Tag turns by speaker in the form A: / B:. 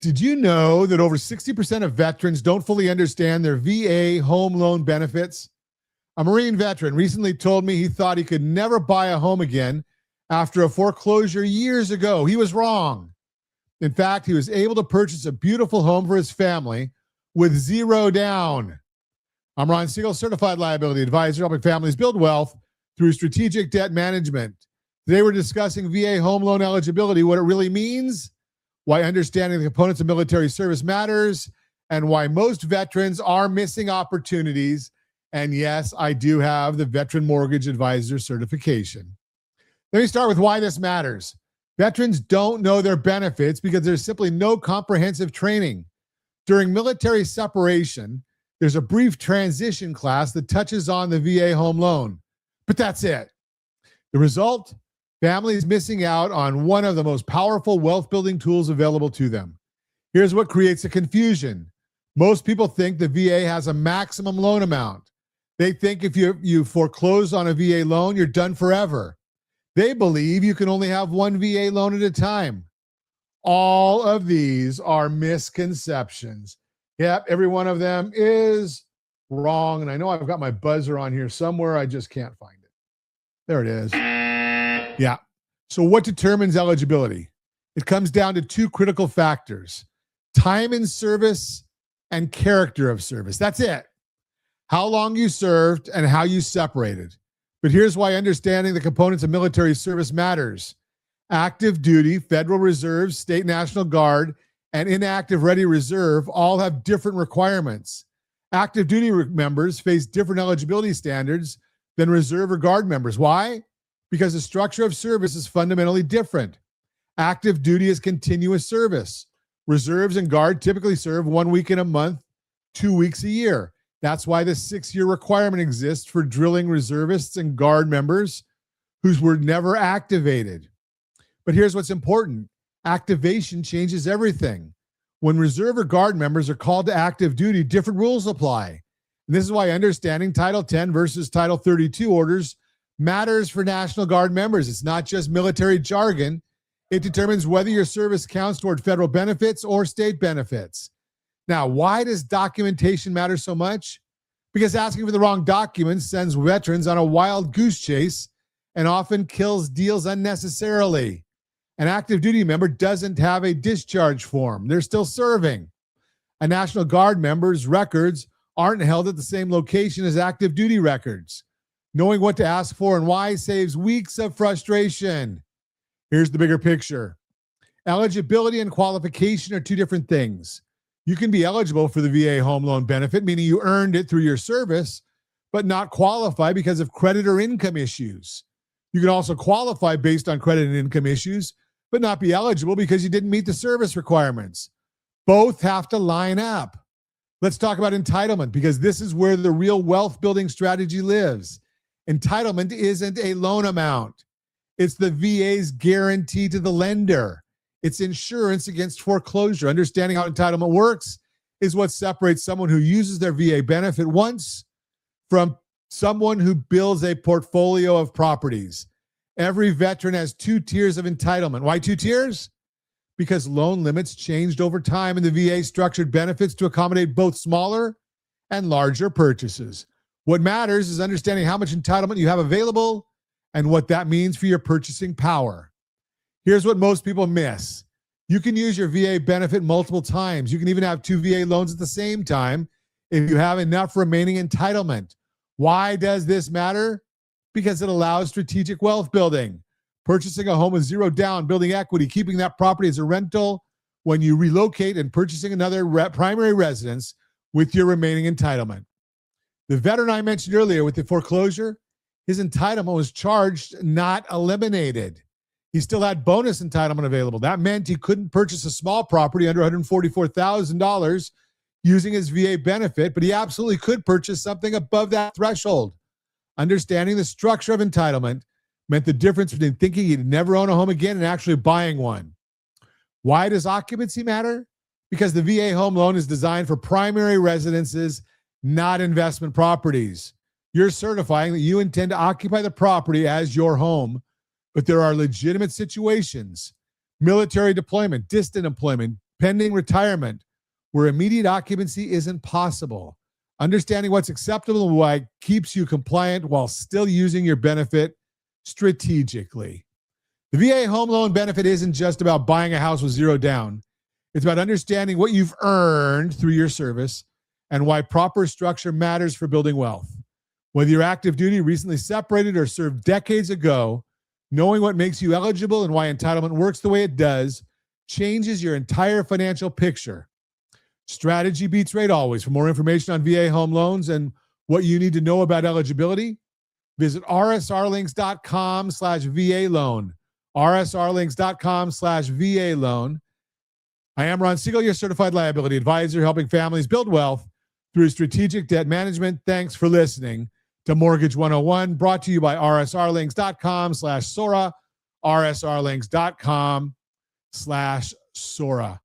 A: Did you know that over 60% of veterans don't fully understand their VA home loan benefits? A Marine veteran recently told me he thought he could never buy a home again after a foreclosure years ago. He was wrong. In fact, he was able to purchase a beautiful home for his family with zero down. I'm Ron Siegel, certified liability advisor, helping families build wealth through strategic debt management. Today we're discussing VA home loan eligibility, what it really means, why understanding the components of military service matters, and why most veterans are missing opportunities. And yes, I do have the Veteran Mortgage Advisor certification. Let me start with why this matters. Veterans don't know their benefits because there's simply no comprehensive training. During military separation, there's a brief transition class that touches on the VA home loan, but that's it. The result? Families missing out on one of the most powerful wealth-building tools available to them. Here's what creates the confusion. Most people think the VA has a maximum loan amount. They think if you foreclose on a VA loan, you're done forever. They believe you can only have one VA loan at a time. All of these are misconceptions. Yep, every one of them is wrong. And I know I've got my buzzer on here somewhere. I just can't find it. There it is. Yeah. So what determines eligibility? It comes down to two critical factors: time in service and character of service. That's it. How long you served and how you separated. But here's why understanding the components of military service matters. Active duty, Federal Reserve, State National Guard, and inactive ready reserve all have different requirements. Active duty members face different eligibility standards than reserve or guard members. Why? Because the structure of service is fundamentally different. Active duty is continuous service. Reserves and guard typically serve 1 week in a month, 2 weeks a year. That's why the 6-year requirement exists for drilling reservists and guard members who were never activated. But here's what's important. Activation changes everything. When reserve or guard members are called to active duty, different rules apply. And this is why understanding Title 10 versus Title 32 orders matters for National Guard members. It's not just military jargon. It determines whether your service counts toward federal benefits or state benefits. Now, why does documentation matter so much? Because asking for the wrong documents sends veterans on a wild goose chase and often kills deals unnecessarily. An active duty member doesn't have a discharge form. They're still serving. A National Guard member's records aren't held at the same location as active duty records. Knowing what to ask for and why saves weeks of frustration. Here's the bigger picture. Eligibility and qualification are two different things. You can be eligible for the VA home loan benefit, meaning you earned it through your service, but not qualify because of credit or income issues. You can also qualify based on credit and income issues, but not be eligible because you didn't meet the service requirements. Both have to line up. Let's talk about entitlement, because this is where the real wealth building strategy lives. Entitlement isn't a loan amount. It's the VA's guarantee to the lender. It's insurance against foreclosure. Understanding how entitlement works is what separates someone who uses their VA benefit once from someone who builds a portfolio of properties. Every veteran has 2 tiers of entitlement. Why 2 tiers? Because loan limits changed over time and the VA structured benefits to accommodate both smaller and larger purchases. What matters is understanding how much entitlement you have available and what that means for your purchasing power. Here's what most people miss. You can use your VA benefit multiple times. You can even have 2 VA loans at the same time if you have enough remaining entitlement. Why does this matter? Because it allows strategic wealth building. Purchasing a home with zero down, building equity, keeping that property as a rental when you relocate, and purchasing another primary residence with your remaining entitlement. The veteran I mentioned earlier with the foreclosure, his entitlement was charged, not eliminated. He still had bonus entitlement available. That meant he couldn't purchase a small property under $144,000 using his VA benefit, but he absolutely could purchase something above that threshold. Understanding the structure of entitlement meant the difference between thinking he'd never own a home again and actually buying one. Why does occupancy matter? Because the VA home loan is designed for primary residences, not investment properties. You're certifying that you intend to occupy the property as your home, but there are legitimate situations, military deployment, distant employment, pending retirement, where immediate occupancy isn't possible. Understanding what's acceptable and why keeps you compliant while still using your benefit strategically. The VA home loan benefit isn't just about buying a house with zero down. It's about understanding what you've earned through your service and why proper structure matters for building wealth. Whether you're active duty, recently separated, or served decades ago, knowing what makes you eligible and why entitlement works the way it does changes your entire financial picture. Strategy beats rate always. For more information on VA home loans and what you need to know about eligibility, visit rsrlinks.com/VA loan. rsrlinks.com/VA loan. I am Ron Siegel, your certified liability advisor, helping families build wealth through strategic debt management. Thanks for listening to Mortgage 101, brought to you by rsrlinks.com/Sora, rsrlinks.com/Sora.